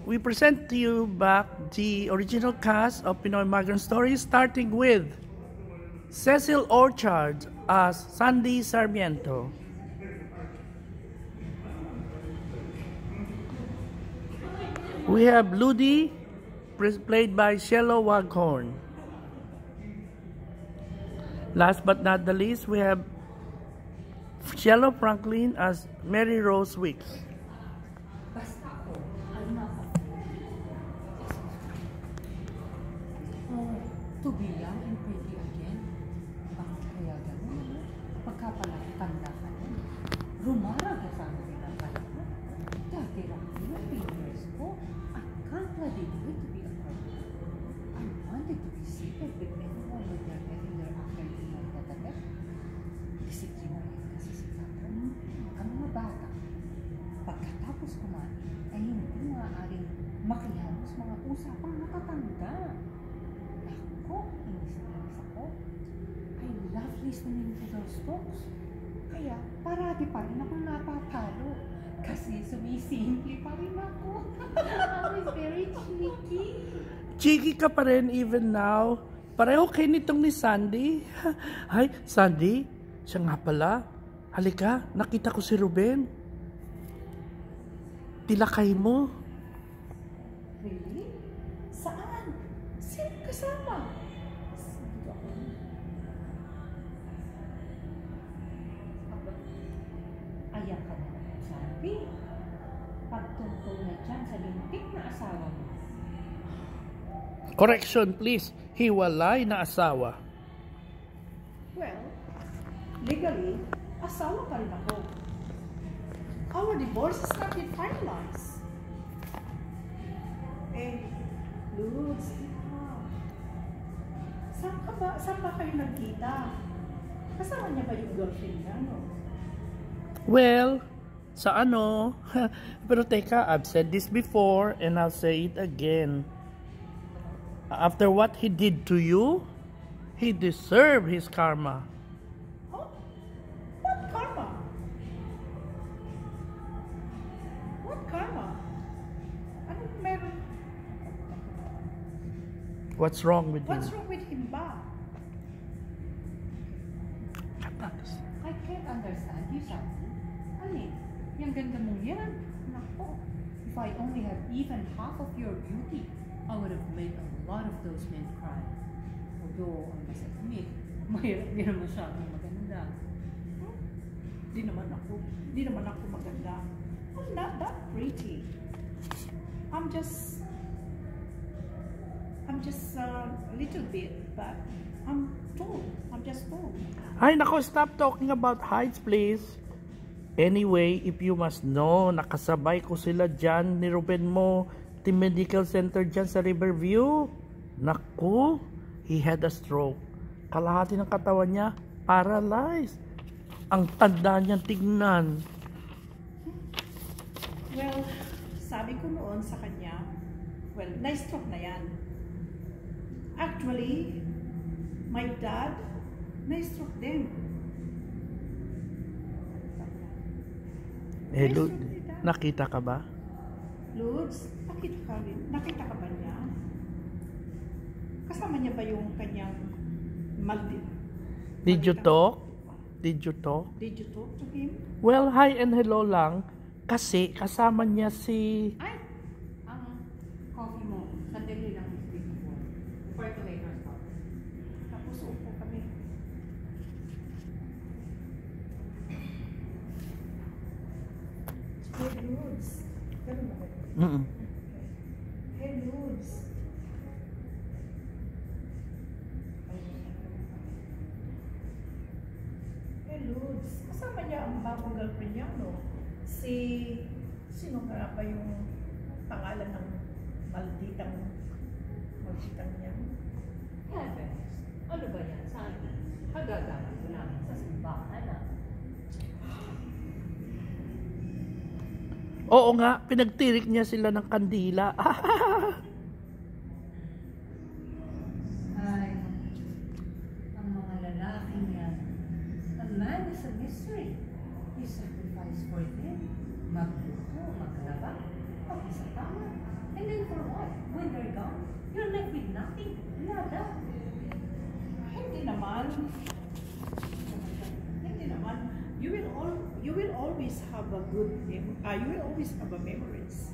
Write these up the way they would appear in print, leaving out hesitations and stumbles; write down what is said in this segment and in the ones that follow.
we present to you back the original cast of Pinoy Migrant Stories, starting with Cecil Orchard as Sandy Sarmiento. We have Ludi, played by Shelo Waghorn. Last but not the least, we have Shelo Franklin as Mary Rose Wicks. To be young and pretty again. Bakit kaya gano'n? Pagkapalaki tanda ka na. Rumarag ka sa akin ang panahon. Dati lang yung fingers ko. I can't bloody wait to be a girl. I wanted to be seated with anyone with their head in their after dinner tete. Disiplinahin kasi si Tata. Ang mga bata, pagkatapos kumain, ay hindi maaaring makihalos mga usapang natatanda. Inis ako. I love listening to those talks. Kaya parati pa rin akong natatalo. Kasi sumisimple pa rin ako. I was very cheeky. Cheeky ka pa rin even now. Pareho kayo nitong ni Sandy. Ay, Sandy, siya nga pala. Halika, nakita ko si Ruben. Tilakay mo. Really? Saan? Sino kasama? Ayan ka na, sabi. Pagtungtong na dyan sa lintik na asawa mo. Correction, please. Hiwalay na asawa. Well, legally, asawa pa rin ako. Our divorce is not yet finalized. Eh, Luz, saan ba kayo nagkita? Kasama niya ba yung girlfriend niya, no? Well, sa ano? Pero teka, I've said this before and I'll say it again. After what he did to you, he deserved his karma. Huh? What karma? What karma? Anong meron? What's wrong with What's him? wrong with him ba? I can't understand you, Sandy. Alin, yung ganda mong yan. Nako, if I only had even half of your beauty, I would have made a lot of those men cry. Although, ang masakit, mahirap din naman siya ang maganda. Di naman ako maganda. I'm not that pretty. I'm just a little bit, but I'm tall. I'm just tall. Ay, nako, stop talking about heights, please. Anyway, if you must know, nakasabay ko sila dyan ni Ruben mo, Team Medical Center dyan sa Riverview. Naku, he had a stroke. Kalahati ng katawan niya, paralyzed. Ang tanda niyang tignan. Well, sabi ko noon sa kanya, well, na-stroke na yan. Actually, my dad, na-stroke din. Eh, Lud, nakita ka ba? Lods, nakita ka ba niya? Kasama niya ba yung kanyang Did you talk? Did you talk? Did you talk to him? Well, hi and hello lang. Kasi kasama niya si... Ay, ang coffee mo, sandali lang yung speak mo. Before to make our stop. Tapos upo kami. Hey, Lods. Ganun ba? Hey, Lods. Hey, Lods. Kasama niya ang bagong girlfriend niya, no? Sino nga ba yung pangalan ng malditang niya? Heavens, ano ba yan, Sandy? Hagagamit ko namin sa simbahan na. Oo nga, pinagtirik niya sila ng kandila. Ay, ang mga lalaki niya. A man is a mystery. You sacrifice for them. Magluto, maglaba, mag-isa tama. And bridal gown, you're left with nothing. Nada. Hindi naman. Hindi naman. You will always have a good you will always have a memories.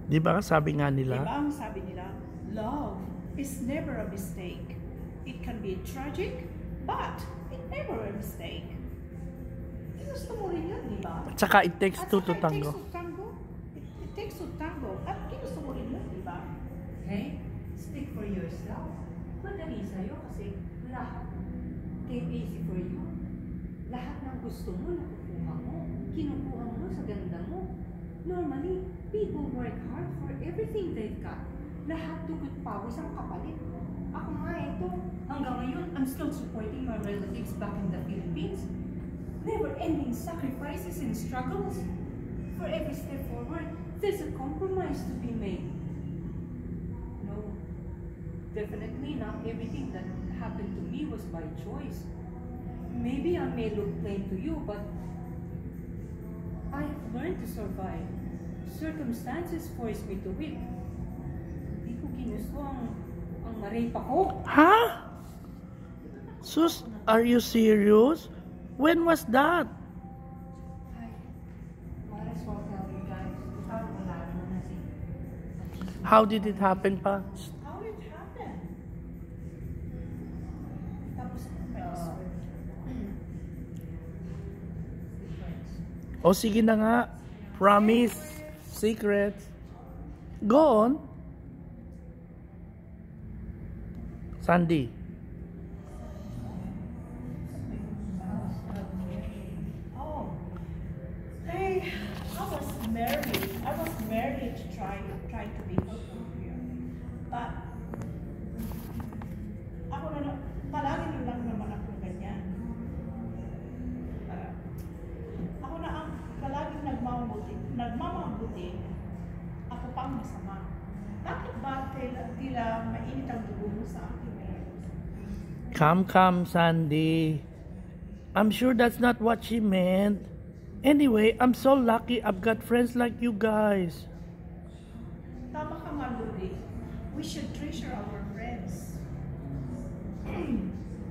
Di ba sabi nga nila? Diba ang sabi nila, love is never a mistake. It can be tragic, but it never a mistake. Gusto mo rin yun, di ba? At saka it takes At two to saka tango. It takes two to tango. At gusto mo rin yun, di ba? Okay? Speak for yourself. Madali sa'yo kasi lahat came easy for you. Lahat ng gusto mo, nakukuha mo. Kinukuha mo sa ganda mo. Normally, people work hard for everything they've got. Lahat dugot pawis ang kapalit. Ako nga ito, hanggang ngayon, I'm still supporting my relatives back in the Philippines. Never-ending sacrifices and struggles. For every step forward, there's a compromise to be made. No, definitely not everything that happened to me was by choice. Maybe I may look plain to you, but I have learned to survive. Circumstances forced me to win. Hindi ko ginusto ang ma-rape ako. Ha? Sus, are you serious? When was that? Ay, might as well tell you guys. Parang wala naman na si... How did it happen pa? How it happened? Tapos, O sige na nga. Promise. Secret. Go on. Sandy. oh, hey, I was married to try to be helpful here. But, ako na, palagi lang naman ako ganyan. Ako na ang palaging nagmamabuti, ako pa ang masama. Bakit ba tila mainit ang dugo mo sa akin? Come, Sandy. I'm sure that's not what she meant. Anyway, I'm so lucky I've got friends like you guys. Tama ka nga, Ludi. We should treasure our friends.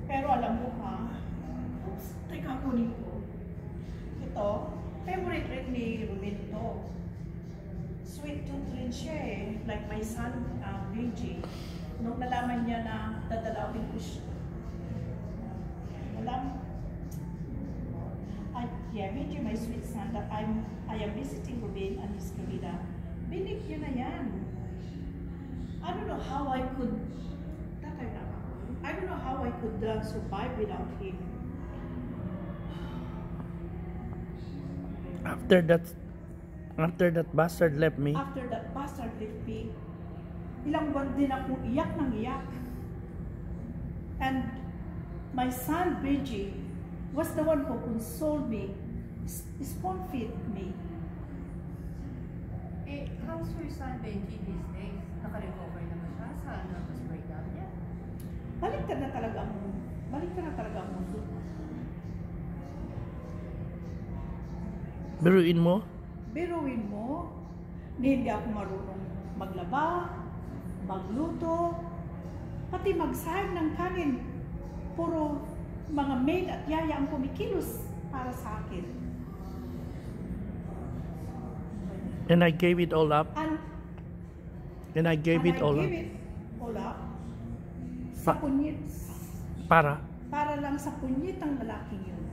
Pero alam mo ha, oops, teka kunin ko. Ito, favorite rin ni Ruben to. Sweet tooth rin siya eh. Like my son, Benji. Nung nalaman niya na dadalawin ko siya. Yeah, Benji, my sweet son, that I am visiting Ruben and his Camila. Binig niya na yan. I don't know how I could survive without him. After that bastard left me. After that bastard left me, ilang buwan din akong iyak ng iyak. And my son Benji was the one who consoled me, spoon-fed me. Eh, how's your son Benji these days? Naka-recover na ba siya sa nervous breakdown niya? Baliktad na talaga ang mundo. Biruin mo? Biruin mo, hindi ako marunong maglaba, magluto, pati magsahag ng kanin. Puro mga maid at yaya ang kumikilos para sa akin. And I gave it all up. And I gave it all up. Sa punyit. Para Lang sa punyit ang lalaking yun.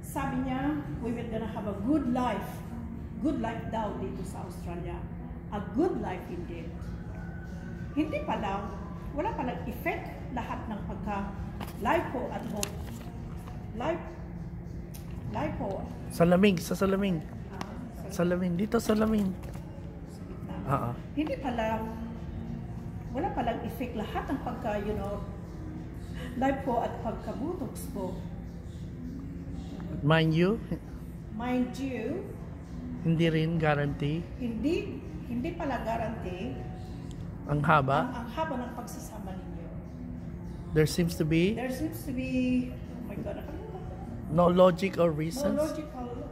Sabi niya, we will gonna have a good life. Good life daw dito sa Australia. A good life indeed. Hindi pala, wala palang effect lahat ng life ko at home. Life ko. Salamin. Dito salamin. Hindi pala, wala palang effect lahat ng life ko at pagkabutox ko. Mind you, hindi rin guarantee. Hindi pala guarantee Ang haba. ang haba ng pagsasama ninyo. There seems to be Oh my God, no logic or no reasons. logical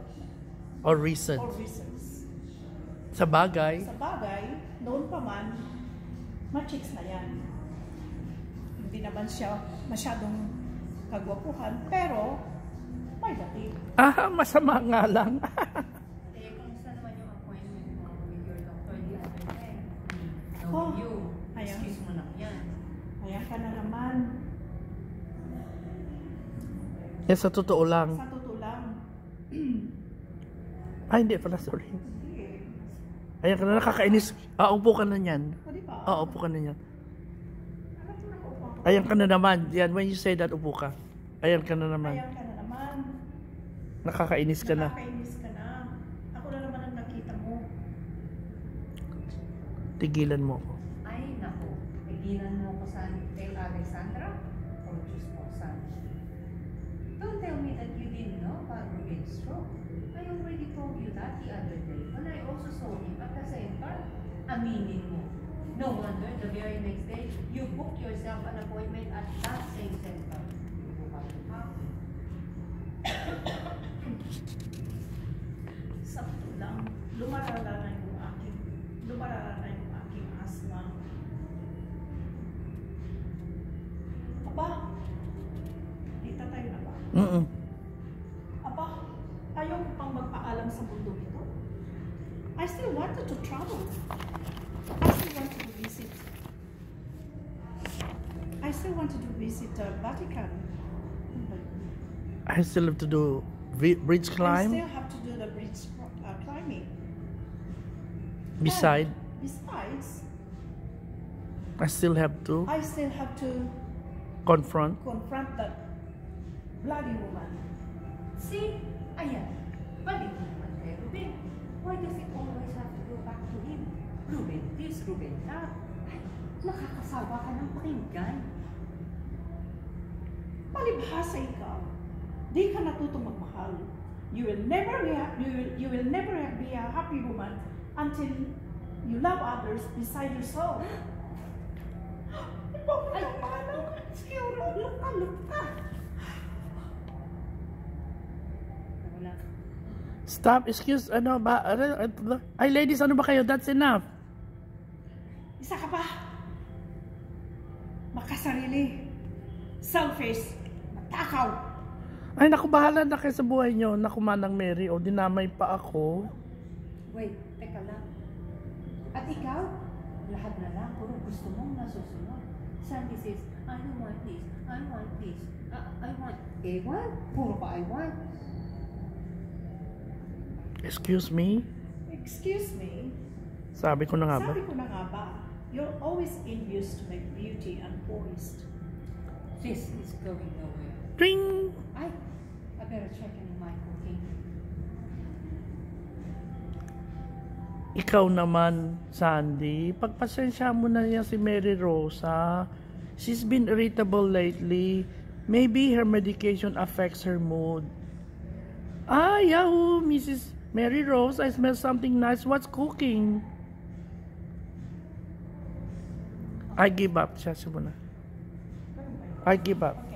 Or reasons. or reasons. Sa bagay. Sa bagay, noon pa man, ma-chicks na yan. Hindi naman siya masyadong kagwapuhan, pero may dating. Masama nga lang. Eh, kumusta naman yung appointment mo with your doctor the other day? Oh, You, ayan. excuse mo lang yan. Ayan ka na naman. Sa totoo lang. Sa totoo lang. Hindi pala, sorry. Hindi. Ayan ka na, nakakainis. Upo ka na yan. O, di ba? Upo ka na yan. Alam mo na kung paano. Ayan ka na naman. Yan, when you say that, upo ka. Ayan ka na naman. Ayan ka na naman. Nakakainis ka na. Nakakainis ka na. Ako na naman ang nakita mo. Tigilan mo ako. Ay, naku. Pigilan mo ko sa kay Alexandra? O Diyos po, son. Don't tell me that you didn't know about Ruben's stroke. I already told you that the other day when I also saw him at the same time. Aminin mo. No wonder the very next day, you booked yourself an appointment at that same center. Sakto lang. Lumarala na yung aking asthma. Aba, dita tayo na ba? Aba, ayaw ko pang magpaalam sa mundo nito. I still wanted to travel. I still wanted to visit Vatican. I still have to do bridge I climb. still have to do the bridge climbing. Besides, I I still have to confront. confront that bloody woman. See? Ayan. Balik naman kay Ruben. Why does it always have to go back to him? Ruben this, Ruben that. Ay, nakakasawa ka ng pakinggan. Palibhasa ikaw. Di ka natutong magmahal. You will never be a happy woman until you love others beside yourself. Ay, look ka. Wala. Stop, excuse, ay ladies, ano ba kayo? That's enough. Isa ka pa. Makasarili. Selfish. Matakaw. Ay, naku, bahala na kayo sa buhay nyo. Naku, Manang Mary, o dinamay pa ako. Wait, teka lang. At ikaw, lahat na lang, puro gusto mong nasusunod. Sandy says, I don't want this, I want this, I want, puro pa I want. Excuse me? Excuse me. Sabi ko na nga ba? Sabi ko na nga ba, you're always envious to my beauty and poised. This is going nowhere. Ding! I better check in my cooking. Ikaw naman, Sandy, pagpasensya mo na yan si Mary Rosa. She's been irritable lately. Maybe her medication affects her mood. Yahoo! Mrs. Mary Rose, I smell something nice. What's cooking? I give up. Siya muna. I give up.